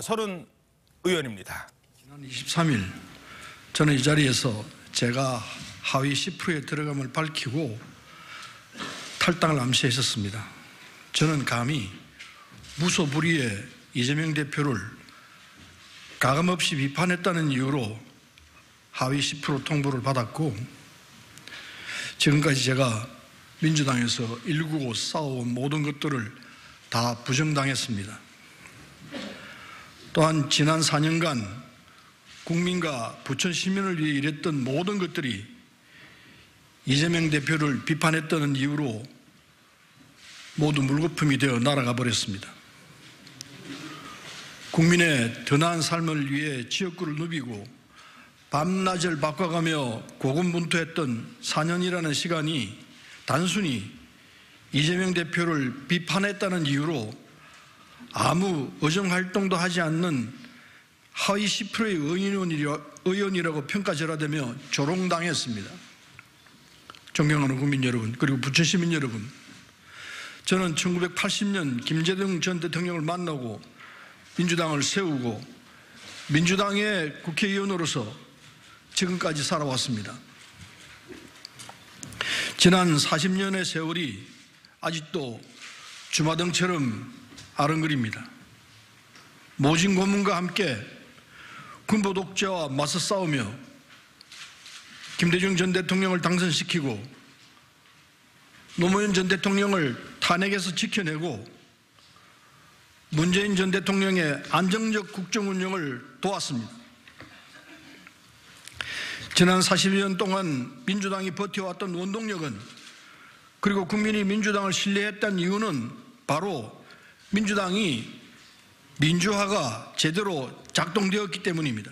서른 의원입니다. 지난 23일 저는 이 자리에서 제가 하위 10%에 들어감을 밝히고 탈당을 암시했었습니다. 저는 감히 무소불위에 이재명 대표를 가감없이 비판했다는 이유로 하위 10% 통보를 받았고, 지금까지 제가 민주당에서 일구고 싸워온 모든 것들을 다 부정당했습니다. 또한 지난 4년간 국민과 부천 시민을 위해 일했던 모든 것들이 이재명 대표를 비판했다는 이유로 모두 물거품이 되어 날아가 버렸습니다. 국민의 더 나은 삶을 위해 지역구를 누비고 밤낮을 바꿔가며 고군분투했던 4년이라는 시간이 단순히 이재명 대표를 비판했다는 이유로 아무 의정활동도 하지 않는 하위 10%의 의원이라고 평가절하되며 조롱당했습니다. 존경하는 국민 여러분, 그리고 부천 시민 여러분, 저는 1980년 김대중 전 대통령을 만나고 민주당을 세우고 민주당의 국회의원으로서 지금까지 살아왔습니다. 지난 40년의 세월이 아직도 주마등처럼 아른거립니다. 모진 고문과 함께 군부 독재와 맞서 싸우며 김대중 전 대통령을 당선시키고 노무현 전 대통령을 탄핵에서 지켜내고 문재인 전 대통령의 안정적 국정 운영을 도왔습니다. 지난 40년 동안 민주당이 버텨왔던 원동력은, 그리고 국민이 민주당을 신뢰했던 이유는 바로 민주당이 민주화가 제대로 작동되었기 때문입니다.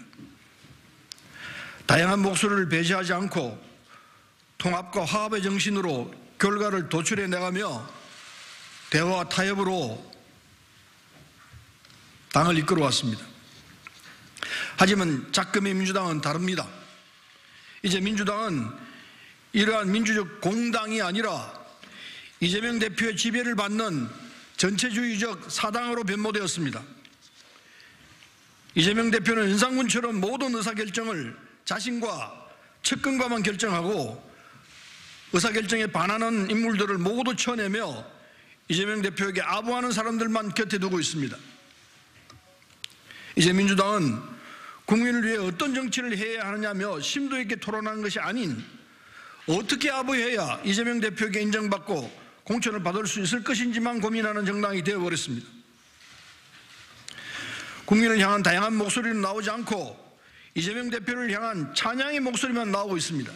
다양한 목소리를 배제하지 않고 통합과 화합의 정신으로 결과를 도출해 나가며 대화와 타협으로 당을 이끌어왔습니다. 하지만 작금의 민주당은 다릅니다. 이제 민주당은 이러한 민주적 공당이 아니라 이재명 대표의 지배를 받는 전체주의적 사당으로 변모되었습니다. 이재명 대표는 윤상군처럼 모든 의사결정을 자신과 측근과만 결정하고 의사결정에 반하는 인물들을 모두 쳐내며 이재명 대표에게 아부하는 사람들만 곁에 두고 있습니다. 이제 민주당은 국민을 위해 어떤 정치를 해야 하느냐며 심도 있게 토론하는 것이 아닌 어떻게 아부해야 이재명 대표에게 인정받고 공천을 받을 수 있을 것인지만 고민하는 정당이 되어버렸습니다. 국민을 향한 다양한 목소리는 나오지 않고 이재명 대표를 향한 찬양의 목소리만 나오고 있습니다.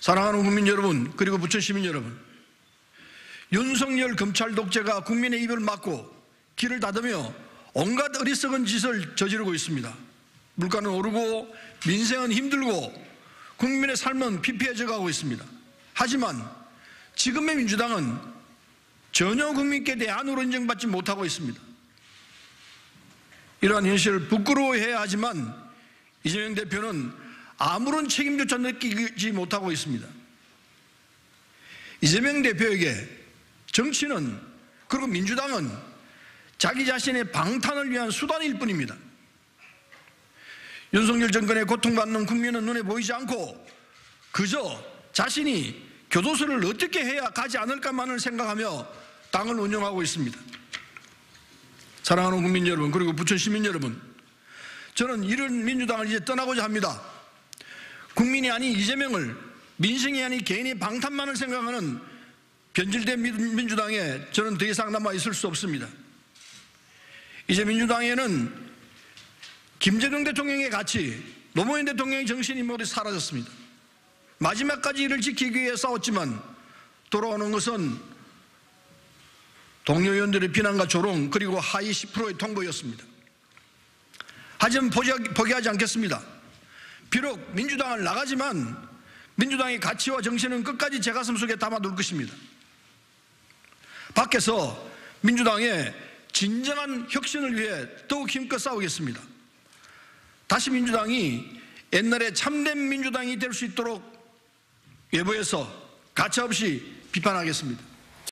사랑하는 국민 여러분, 그리고 부천 시민 여러분, 윤석열 검찰 독재가 국민의 입을 막고 길을 닫으며 온갖 어리석은 짓을 저지르고 있습니다. 물가는 오르고 민생은 힘들고 국민의 삶은 피폐해져 가고 있습니다. 하지만 지금의 민주당은 전혀 국민께 대안으로 인정받지 못하고 있습니다. 이러한 현실을 부끄러워해야 하지만 이재명 대표는 아무런 책임조차 느끼지 못하고 있습니다. 이재명 대표에게 정치는, 그리고 민주당은 자기 자신의 방탄을 위한 수단일 뿐입니다. 윤석열 정권의 고통받는 국민은 눈에 보이지 않고 그저 자신이 교도소를 어떻게 해야 가지 않을까만을 생각하며 당을 운영하고 있습니다. 사랑하는 국민 여러분, 그리고 부천 시민 여러분, 저는 이런 민주당을 이제 떠나고자 합니다. 국민이 아닌 이재명을, 민생이 아닌 개인의 방탄만을 생각하는 변질된 민주당에 저는 더 이상 남아 있을 수 없습니다. 이제 민주당에는 김대중 대통령의 가치, 노무현 대통령의 정신이 모두 사라졌습니다. 마지막까지 이를 지키기 위해 싸웠지만 돌아오는 것은 동료 의원들의 비난과 조롱, 그리고 하위 10%의 통보였습니다. 하지만 포기하지 않겠습니다. 비록 민주당을 나가지만 민주당의 가치와 정신은 끝까지 제 가슴 속에 담아둘 것입니다. 밖에서 민주당의 진정한 혁신을 위해 더욱 힘껏 싸우겠습니다. 다시 민주당이 옛날에 참된 민주당이 될 수 있도록 외부에서 가차없이 비판하겠습니다.